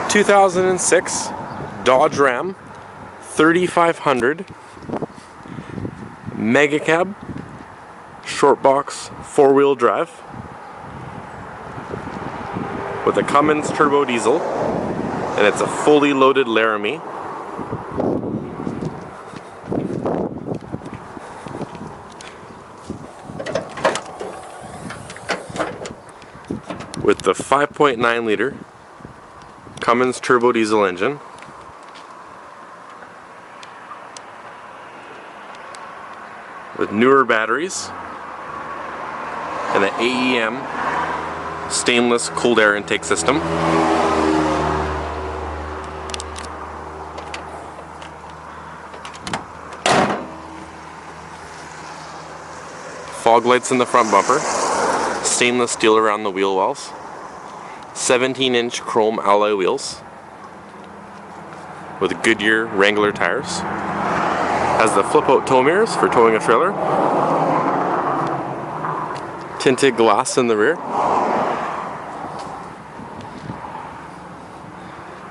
2006 Dodge Ram 3500 Mega Cab, short box, 4-wheel drive with a Cummins turbo diesel, and it's a fully loaded Laramie. With the 5.9 liter Cummins turbo diesel engine. With newer batteries and an AEM stainless cold air intake system. Fog lights in the front bumper, stainless steel around the wheel wells, 17-inch chrome alloy wheels with Goodyear Wrangler tires. Has the flip-out tow mirrors for towing a trailer. Tinted glass in the rear.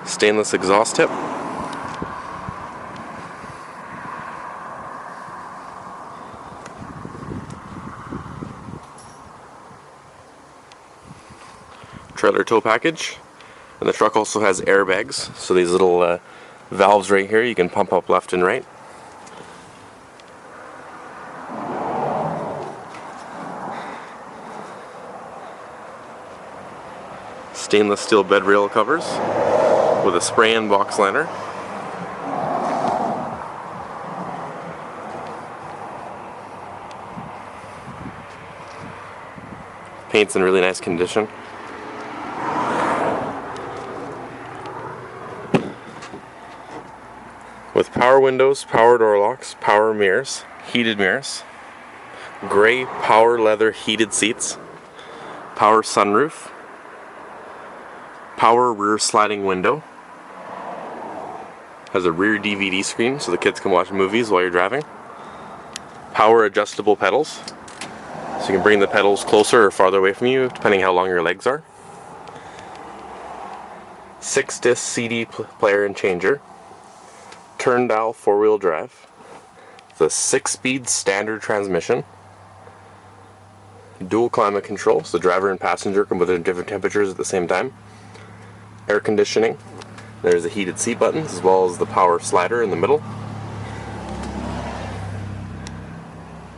Stainless exhaust tip. Trailer tow package. And the truck also has airbags, so these little valves right here you can pump up left and right. Stainless steel bed rail covers with a spray-in box liner. Paint's in really nice condition. With power windows, power door locks, power mirrors, heated mirrors, gray power leather heated seats, power sunroof, power rear sliding window, has a rear DVD screen so the kids can watch movies while you're driving, power adjustable pedals so you can bring the pedals closer or farther away from you depending how long your legs are, 6-disc CD player and changer, turn dial 4-wheel drive, the 6-speed standard transmission, dual climate control so the driver and passenger can put in different temperatures at the same time, air conditioning, there's the heated seat buttons as well as the power slider in the middle,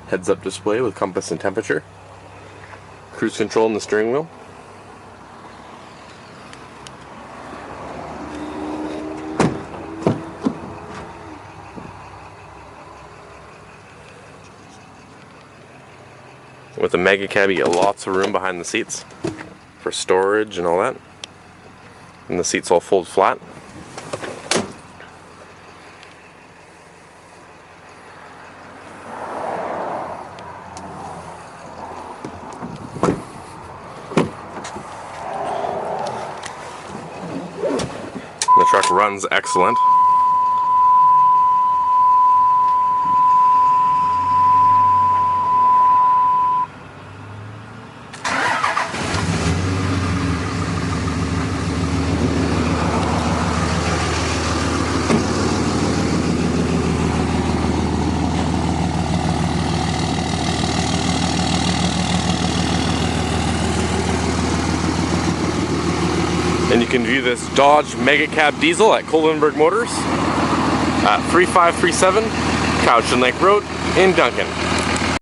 heads up display with compass and temperature, cruise control in the steering wheel, with the Mega Cab you get lots of room behind the seats for storage and all that. And the seats all fold flat. The truck runs excellent. And you can view this Dodge Mega Cab Diesel at Kolenberg Motors at 3537 Couch and Lake Road in Duncan.